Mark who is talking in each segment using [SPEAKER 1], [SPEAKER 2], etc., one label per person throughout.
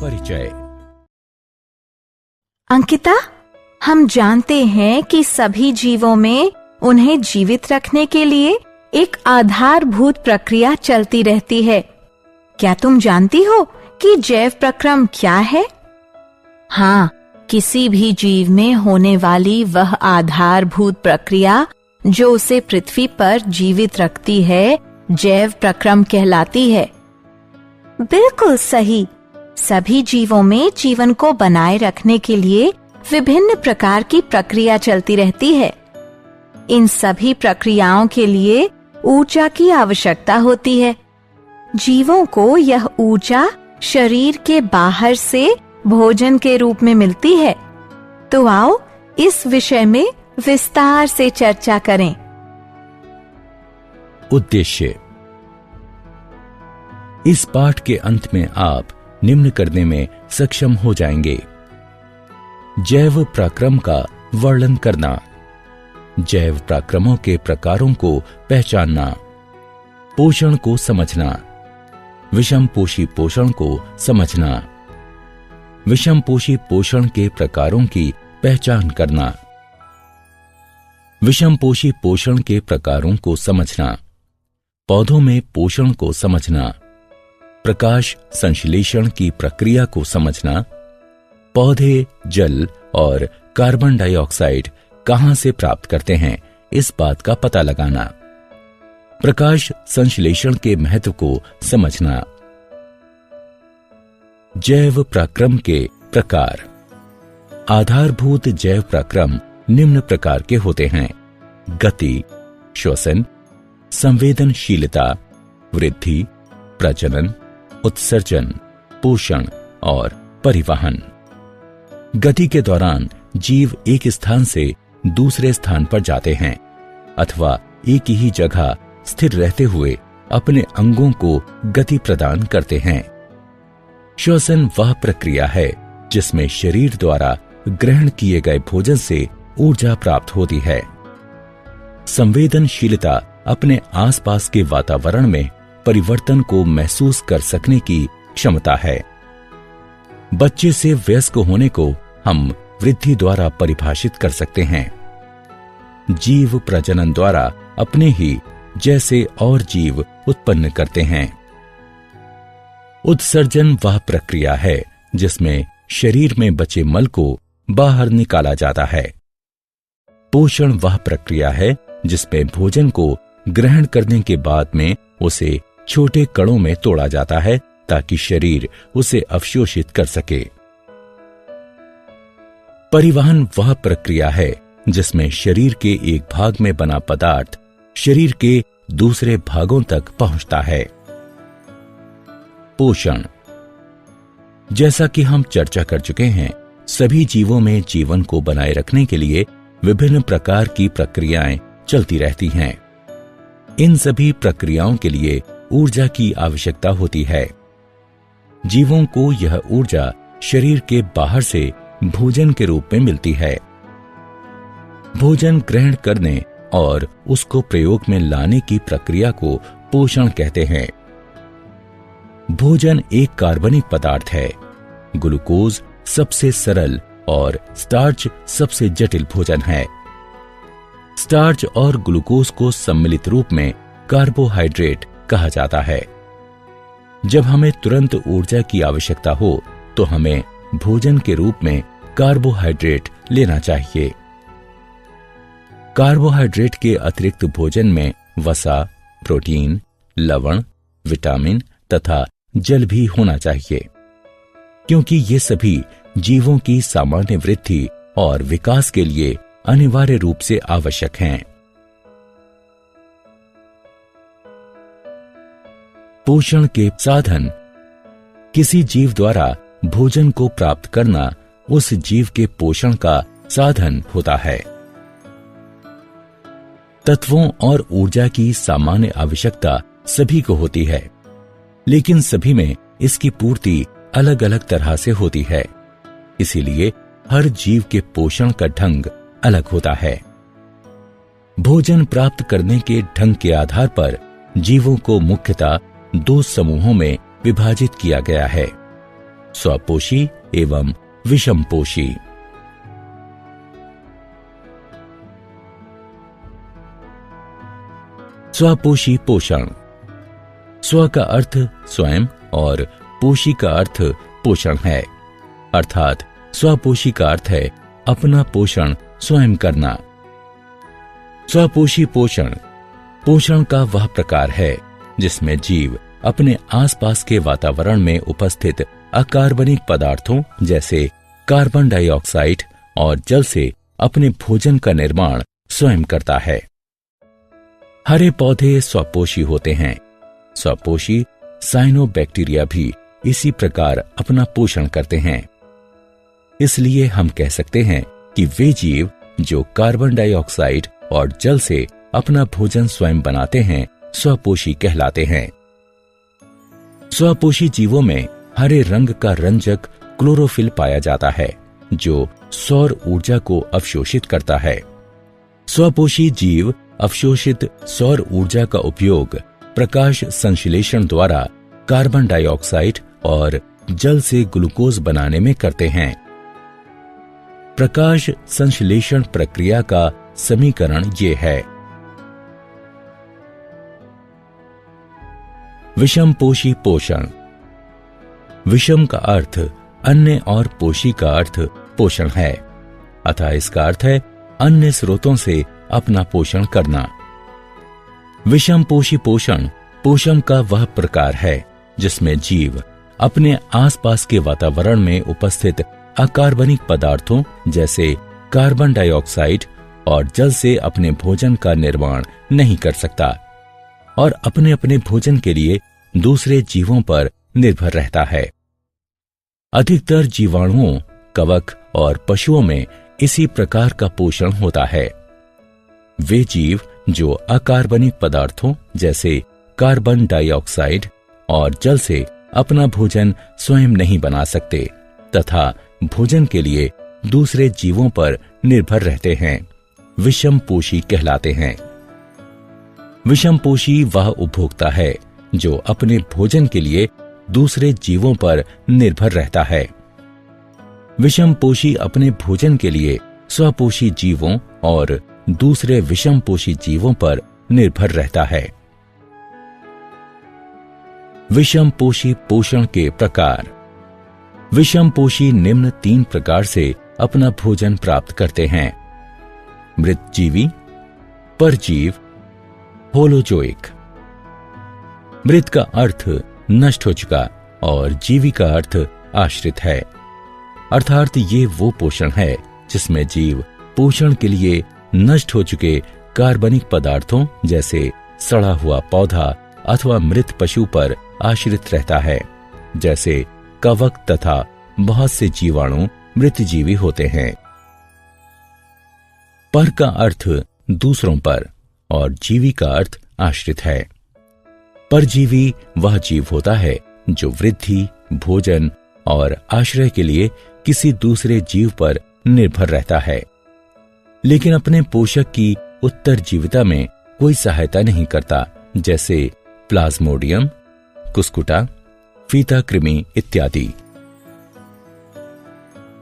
[SPEAKER 1] परिचय।
[SPEAKER 2] अंकिता, हम जानते हैं कि सभी जीवों में उन्हें जीवित रखने के लिए एक आधारभूत प्रक्रिया चलती रहती है। क्या तुम जानती हो कि जैव प्रक्रम क्या है? हाँ, किसी भी जीव में होने वाली वह आधारभूत प्रक्रिया जो उसे पृथ्वी पर जीवित रखती है, जैव प्रक्रम कहलाती है। बिल्कुल सही। सभी जीवों में जीवन को बनाए रखने के लिए विभिन्न प्रकार की प्रक्रिया चलती रहती है। इन सभी प्रक्रियाओं के लिए ऊर्जा की आवश्यकता होती है। जीवों को यह ऊर्जा शरीर के बाहर से भोजन के रूप में मिलती है। तो आओ इस विषय में विस्तार से चर्चा करें।
[SPEAKER 1] उद्देश्य। इस पाठ के अंत में आप निम्न करने में सक्षम हो जाएंगे: जैव प्रक्रम का वर्णन करना, जैव प्रक्रमों के प्रकारों को पहचानना, पोषण को समझना, विषमपोषी पोषण को समझना, विषमपोषी पोषण के प्रकारों की पहचान करना, विषमपोषी पोषण के प्रकारों को समझना, पौधों में पोषण को समझना, प्रकाश संश्लेषण की प्रक्रिया को समझना, पौधे जल और कार्बन डाइऑक्साइड कहां से प्राप्त करते हैं इस बात का पता लगाना, प्रकाश संश्लेषण के महत्व को समझना। जैव प्रक्रम के प्रकार। आधारभूत जैव प्रक्रम निम्न प्रकार के होते हैं: गति, श्वसन, संवेदनशीलता, वृद्धि, प्रजनन, उत्सर्जन, पोषण और परिवहन। गति के दौरान जीव एक स्थान से दूसरे स्थान पर जाते हैं अथवा एक ही जगह स्थिर रहते हुए अपने अंगों को गति प्रदान करते हैं। श्वसन वह प्रक्रिया है जिसमें शरीर द्वारा ग्रहण किए गए भोजन से ऊर्जा प्राप्त होती है। संवेदनशीलता अपने आसपास के वातावरण में परिवर्तन को महसूस कर सकने की क्षमता है। बच्चे से वयस्क होने को हम वृद्धि द्वारा परिभाषित कर सकते हैं। जीव प्रजनन द्वारा अपने ही जैसे और जीव उत्पन्न करते हैं। उत्सर्जन वह प्रक्रिया है जिसमें शरीर में बचे मल को बाहर निकाला जाता है। पोषण वह प्रक्रिया है जिसमें भोजन को ग्रहण करने के बाद में उसे छोटे कणों में तोड़ा जाता है ताकि शरीर उसे अवशोषित कर सके। परिवहन वह प्रक्रिया है जिसमें शरीर के एक भाग में बना पदार्थ शरीर के दूसरे भागों तक पहुंचता है। पोषण। जैसा कि हम चर्चा कर चुके हैं, सभी जीवों में जीवन को बनाए रखने के लिए विभिन्न प्रकार की प्रक्रियाएं चलती रहती हैं। इन सभी प्रक्रियाओं के लिए ऊर्जा की आवश्यकता होती है। जीवों को यह ऊर्जा शरीर के बाहर से भोजन के रूप में मिलती है। भोजन ग्रहण करने और उसको प्रयोग में लाने की प्रक्रिया को पोषण कहते हैं। भोजन एक कार्बनिक पदार्थ है। ग्लूकोज सबसे सरल और स्टार्च सबसे जटिल भोजन है। स्टार्च और ग्लूकोज को सम्मिलित रूप में कार्बोहाइड्रेट कहा जाता है। जब हमें तुरंत ऊर्जा की आवश्यकता हो तो हमें भोजन के रूप में कार्बोहाइड्रेट लेना चाहिए। कार्बोहाइड्रेट के अतिरिक्त भोजन में वसा, प्रोटीन, लवण, विटामिन तथा जल भी होना चाहिए, क्योंकि ये सभी जीवों की सामान्य वृद्धि और विकास के लिए अनिवार्य रूप से आवश्यक हैं। पोषण के साधन। किसी जीव द्वारा भोजन को प्राप्त करना उस जीव के पोषण का साधन होता है। तत्वों और ऊर्जा की सामान्य आवश्यकता सभी को होती है, लेकिन सभी में इसकी पूर्ति अलग अलग तरह से होती है। इसीलिए हर जीव के पोषण का ढंग अलग होता है। भोजन प्राप्त करने के ढंग के आधार पर जीवों को मुख्यतः दो समूहों में विभाजित किया गया है। स्वपोषी एवं विषमपोषी। स्वपोषी पोषण। स्व का अर्थ स्वयं और पोषी का अर्थ पोषण है, अर्थात स्वपोषी का अर्थ है अपना पोषण स्वयं करना। स्वपोषी पोषण पोषण का वह प्रकार है जिसमें जीव अपने आसपास के वातावरण में उपस्थित अकार्बनिक पदार्थों जैसे कार्बन डाइऑक्साइड और जल से अपने भोजन का निर्माण स्वयं करता है। हरे पौधे स्वपोषी होते हैं। स्वपोषी साइनोबैक्टीरिया भी इसी प्रकार अपना पोषण करते हैं। इसलिए हम कह सकते हैं कि वे जीव जो कार्बन डाइऑक्साइड और जल से अपना भोजन स्वयं बनाते हैं स्वपोषी कहलाते हैं। स्वपोषी जीवों में हरे रंग का रंजक क्लोरोफिल पाया जाता है जो सौर ऊर्जा को अवशोषित करता है। स्वपोषी जीव अवशोषित सौर ऊर्जा का उपयोग प्रकाश संश्लेषण द्वारा कार्बन डाइऑक्साइड और जल से ग्लूकोज बनाने में करते हैं। प्रकाश संश्लेषण प्रक्रिया का समीकरण ये है। विषमपोषी पोषण। विषम का अर्थ अन्य और पोषी का अर्थ पोषण है, अतः इसका अर्थ है अन्य स्रोतों से अपना पोषण करना। विषमपोषी पोषण पोषण का वह प्रकार है जिसमें जीव अपने आसपास के वातावरण में उपस्थित अकार्बनिक पदार्थों जैसे कार्बन डाइऑक्साइड और जल से अपने भोजन का निर्माण नहीं कर सकता और अपने अपने भोजन के लिए दूसरे जीवों पर निर्भर रहता है। अधिकतर जीवाणुओं, कवक और पशुओं में इसी प्रकार का पोषण होता है। वे जीव जो अकार्बनिक पदार्थों जैसे कार्बन डाइऑक्साइड और जल से अपना भोजन स्वयं नहीं बना सकते तथा भोजन के लिए दूसरे जीवों पर निर्भर रहते हैं, विषमपोषी कहलाते हैं। विषमपोषी वह उपभोक्ता है जो अपने भोजन के लिए दूसरे जीवों पर निर्भर रहता है। विषमपोषी अपने भोजन के लिए स्वपोषी जीवों और दूसरे विषमपोषी जीवों पर निर्भर रहता है। विषमपोषी पोषण के प्रकार। विषमपोषी निम्न 3 प्रकार से अपना भोजन प्राप्त करते हैं: मृतजीवी, परजीव, होलोजोइक। मृत का अर्थ नष्ट हो चुका और जीवी का अर्थ आश्रित है, अर्थात ये वो पोषण है जिसमें जीव पोषण के लिए नष्ट हो चुके कार्बनिक पदार्थों जैसे सड़ा हुआ पौधा अथवा मृत पशु पर आश्रित रहता है। जैसे कवक तथा बहुत से जीवाणु मृतजीवी होते हैं। पर का अर्थ दूसरों पर और जीवी का अर्थ आश्रित है। परजीवी वह जीव होता है जो वृद्धि, भोजन और आश्रय के लिए किसी दूसरे जीव पर निर्भर रहता है, लेकिन अपने पोषक की उत्तरजीविता में कोई सहायता नहीं करता, जैसे प्लाज्मोडियम, कुस्कुटा, फीता कृमि इत्यादि।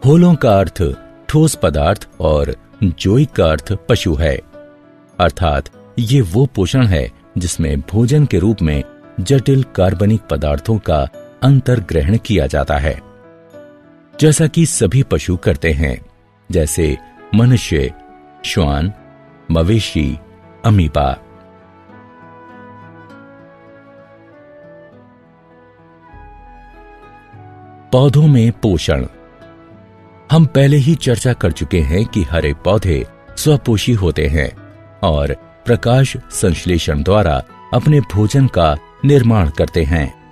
[SPEAKER 1] होलों का अर्थ ठोस पदार्थ और जोइक का अर्थ पशु है, अर्थात ये वो पोषण है जिसमें भोजन के रूप में जटिल कार्बनिक पदार्थों का अंतर्ग्रहण किया जाता है, जैसा कि सभी पशु करते हैं, जैसे मनुष्य, श्वान, मवेशी, अमीबा। पौधों में पोषण। हम पहले ही चर्चा कर चुके हैं कि हरे पौधे स्वपोषी होते हैं और प्रकाश संश्लेषण द्वारा अपने भोजन का निर्माण करते हैं।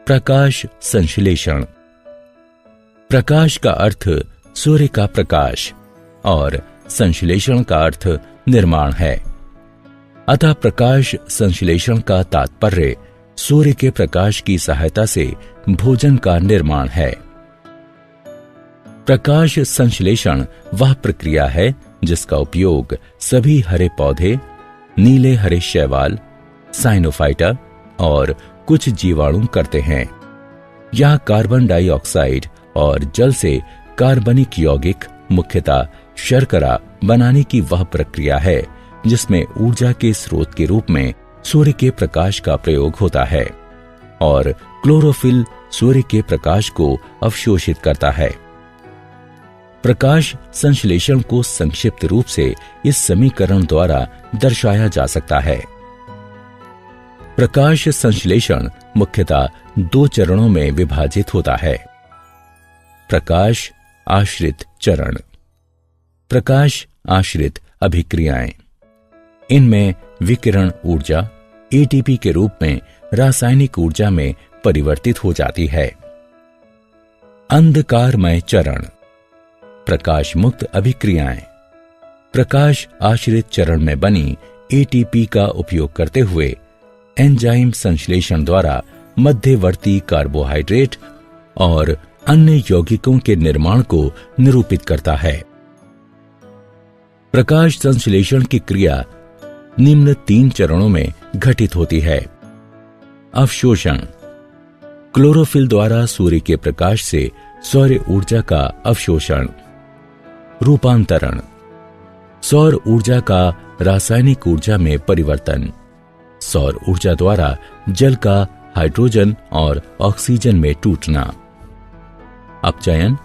[SPEAKER 1] प्रकाश संश्लेषण। प्रकाश का अर्थ सूर्य का प्रकाश और संश्लेषण का अर्थ निर्माण है। अतः प्रकाश संश्लेषण का तात्पर्य सूर्य के प्रकाश की सहायता से भोजन का निर्माण है। प्रकाश संश्लेषण वह प्रक्रिया है जिसका उपयोग सभी हरे पौधे, नीले हरे शैवाल, साइनोफाइटा और कुछ जीवाणु करते हैं। यह कार्बन डाइऑक्साइड और जल से कार्बनिक यौगिक, मुख्यतः शर्करा बनाने की वह प्रक्रिया है जिसमें ऊर्जा के स्रोत के रूप में सूर्य के प्रकाश का प्रयोग होता है और क्लोरोफिल सूर्य के प्रकाश को अवशोषित करता है। प्रकाश संश्लेषण को संक्षिप्त रूप से इस समीकरण द्वारा दर्शाया जा सकता है। प्रकाश संश्लेषण मुख्यतः 2 चरणों में विभाजित होता है। प्रकाश आश्रित चरण, प्रकाश आश्रित अभिक्रियाएं। इनमें विकिरण ऊर्जा एटीपी के रूप में रासायनिक ऊर्जा में परिवर्तित हो जाती है। अंधकारमय चरण, प्रकाश मुक्त अभिक्रियाएं। प्रकाश आश्रित चरण में बनी एटीपी का उपयोग करते हुए एंजाइम संश्लेषण द्वारा मध्यवर्ती कार्बोहाइड्रेट और अन्य यौगिकों के निर्माण को निरूपित करता है। प्रकाश संश्लेषण की क्रिया निम्न 3 चरणों में घटित होती है। अवशोषण, क्लोरोफिल द्वारा सूर्य के प्रकाश से सौर ऊर्जा का अवशोषण। रूपांतरण, सौर ऊर्जा का रासायनिक ऊर्जा में परिवर्तन। सौर ऊर्जा द्वारा जल का हाइड्रोजन और ऑक्सीजन में टूटना। अपचयन,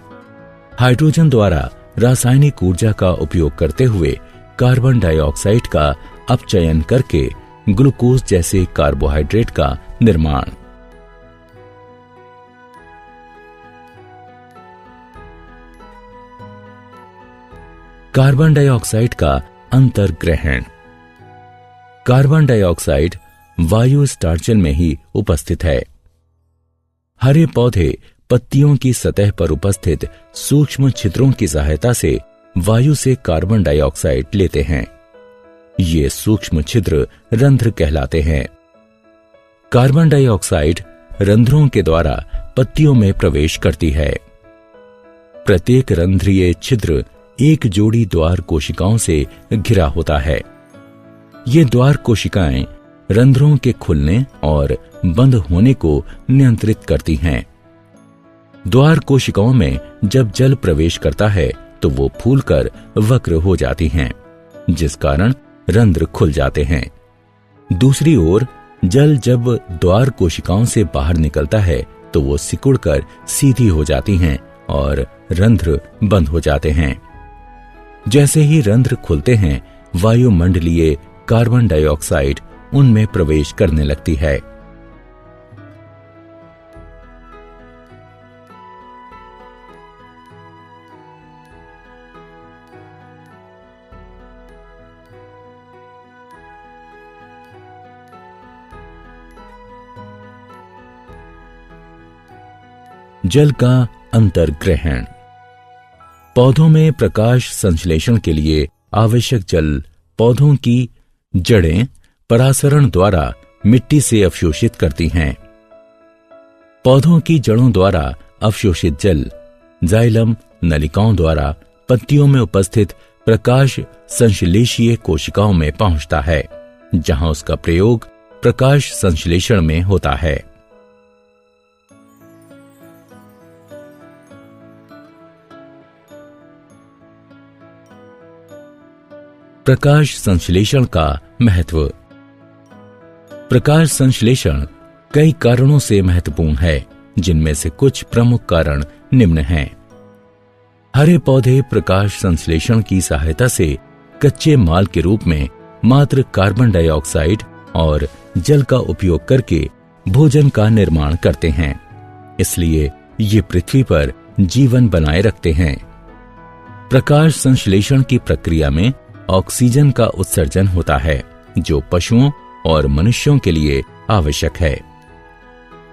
[SPEAKER 1] हाइड्रोजन द्वारा रासायनिक ऊर्जा का उपयोग करते हुए कार्बन डाइऑक्साइड का अपचयन करके ग्लूकोज जैसे कार्बोहाइड्रेट का निर्माण। कार्बन डाइऑक्साइड का अंतर्ग्रहण। कार्बन डाइऑक्साइड वायु स्टार्चन में ही उपस्थित है। हरे पौधे पत्तियों की सतह पर उपस्थित सूक्ष्म छिद्रों की सहायता से वायु से कार्बन डाइऑक्साइड लेते हैं। ये सूक्ष्म छिद्र रंध्र कहलाते हैं। कार्बन डाइऑक्साइड रंध्रों के द्वारा पत्तियों में प्रवेश करती है। प्रत्येक रंध्रीय छिद्र एक जोड़ी द्वार कोशिकाओं से घिरा होता है। ये द्वार कोशिकाएं रंध्रों के खुलने और बंद होने को नियंत्रित करती हैं। द्वार कोशिकाओं में जब जल प्रवेश करता है तो वो फूलकर वक्र हो जाती हैं, जिस कारण रंध्र खुल जाते हैं। दूसरी ओर जल जब द्वार कोशिकाओं से बाहर निकलता है तो वो सिकुड़कर सीधी हो जाती हैं और रंध्र बंद हो जाते हैं। जैसे ही रंध्र खुलते हैं, वायुमंडलीय कार्बन डाइऑक्साइड उनमें प्रवेश करने लगती है। जल का अंतर्ग्रहण। पौधों में प्रकाश संश्लेषण के लिए आवश्यक जल पौधों की जड़ें परासरण द्वारा मिट्टी से अवशोषित करती हैं। पौधों की जड़ों द्वारा अवशोषित जल जाइलम नलिकाओं द्वारा पत्तियों में उपस्थित प्रकाश संश्लेषीय कोशिकाओं में पहुंचता है, जहां उसका प्रयोग प्रकाश संश्लेषण में होता है। प्रकाश संश्लेषण का महत्व। प्रकाश संश्लेषण कई कारणों से महत्वपूर्ण है, जिनमें से कुछ प्रमुख कारण निम्न हैं। हरे पौधे प्रकाश संश्लेषण की सहायता से कच्चे माल के रूप में मात्र कार्बन डाइऑक्साइड और जल का उपयोग करके भोजन का निर्माण करते हैं, इसलिए ये पृथ्वी पर जीवन बनाए रखते हैं। प्रकाश संश्लेषण की प्रक्रिया में ऑक्सीजन का उत्सर्जन होता है, जो पशुओं और मनुष्यों के लिए आवश्यक है।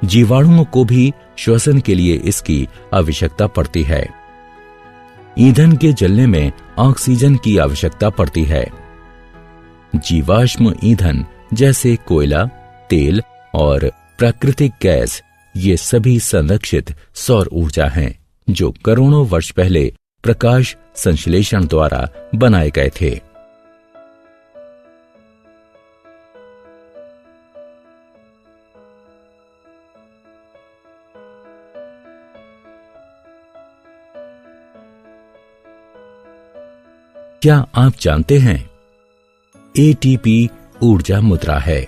[SPEAKER 1] जीवाणुओं को भी श्वसन के लिए इसकी आवश्यकता पड़ती है। ईंधन के जलने में ऑक्सीजन की आवश्यकता पड़ती है। जीवाश्म ईंधन जैसे कोयला, तेल और प्राकृतिक गैस, ये सभी संरक्षित सौर ऊर्जा हैं जो करोड़ों वर्ष पहले प्रकाश संश्लेषण द्वारा बनाए गए थे। क्या आप जानते हैं एटीपी ऊर्जा मुद्रा है।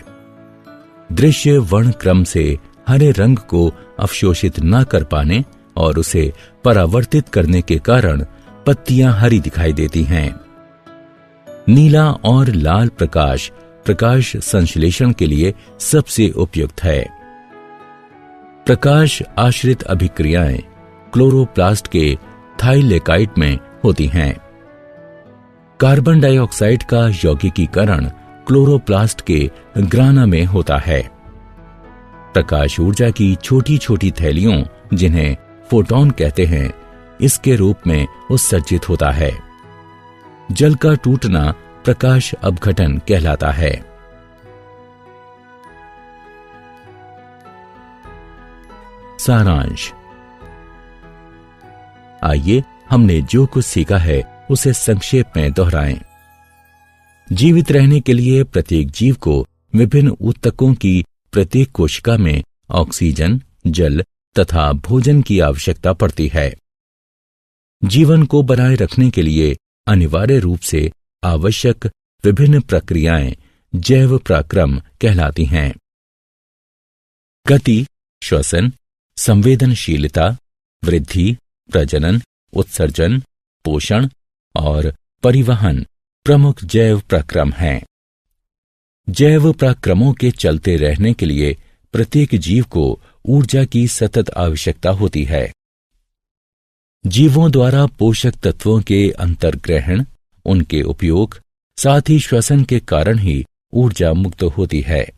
[SPEAKER 1] दृश्य वर्ण क्रम से हरे रंग को अवशोषित न कर पाने और उसे परावर्तित करने के कारण पत्तियां हरी दिखाई देती हैं। नीला और लाल प्रकाश प्रकाश संश्लेषण के लिए सबसे उपयुक्त है। प्रकाश आश्रित अभिक्रियाएं क्लोरोप्लास्ट के थाइलेकाइट में होती हैं। कार्बन डाइऑक्साइड का यौगिकीकरण क्लोरोप्लास्ट के ग्राना में होता है। प्रकाश ऊर्जा की छोटी छोटी थैलियों, जिन्हें फोटॉन कहते हैं, इसके रूप में उत्सर्जित होता है। जल का टूटना प्रकाश अपघटन कहलाता है। सारांश। आइए हमने जो कुछ सीखा है उसे संक्षेप में दोहराएं। जीवित रहने के लिए प्रत्येक जीव को विभिन्न ऊतकों की प्रत्येक कोशिका में ऑक्सीजन, जल तथा भोजन की आवश्यकता पड़ती है। जीवन को बनाए रखने के लिए अनिवार्य रूप से आवश्यक विभिन्न प्रक्रियाएं जैव पराक्रम कहलाती हैं। गति, श्वसन, संवेदनशीलता, वृद्धि, प्रजनन, उत्सर्जन, पोषण और परिवहन प्रमुख जैव पराक्रम हैं। जैव पराक्रमों के चलते रहने के लिए प्रत्येक जीव को ऊर्जा की सतत आवश्यकता होती है। जीवों द्वारा पोषक तत्वों के अंतर्ग्रहण, उनके उपयोग, साथ ही श्वसन के कारण ही ऊर्जा मुक्त होती है।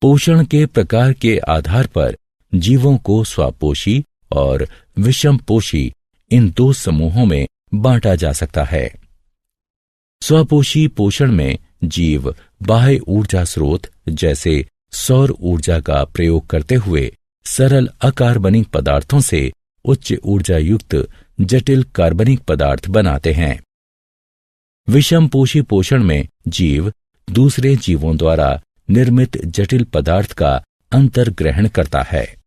[SPEAKER 1] पोषण के प्रकार के आधार पर जीवों को स्वापोषी और विषमपोषी इन दो समूहों में बांटा जा सकता है। स्वपोषी पोषण में जीव बाह्य ऊर्जा स्रोत जैसे सौर ऊर्जा का प्रयोग करते हुए सरल अकार्बनिक पदार्थों से उच्च ऊर्जा युक्त जटिल कार्बनिक पदार्थ बनाते हैं। विषमपोषी पोषण में जीव दूसरे जीवों द्वारा निर्मित जटिल पदार्थ का अंतर्ग्रहण करता है।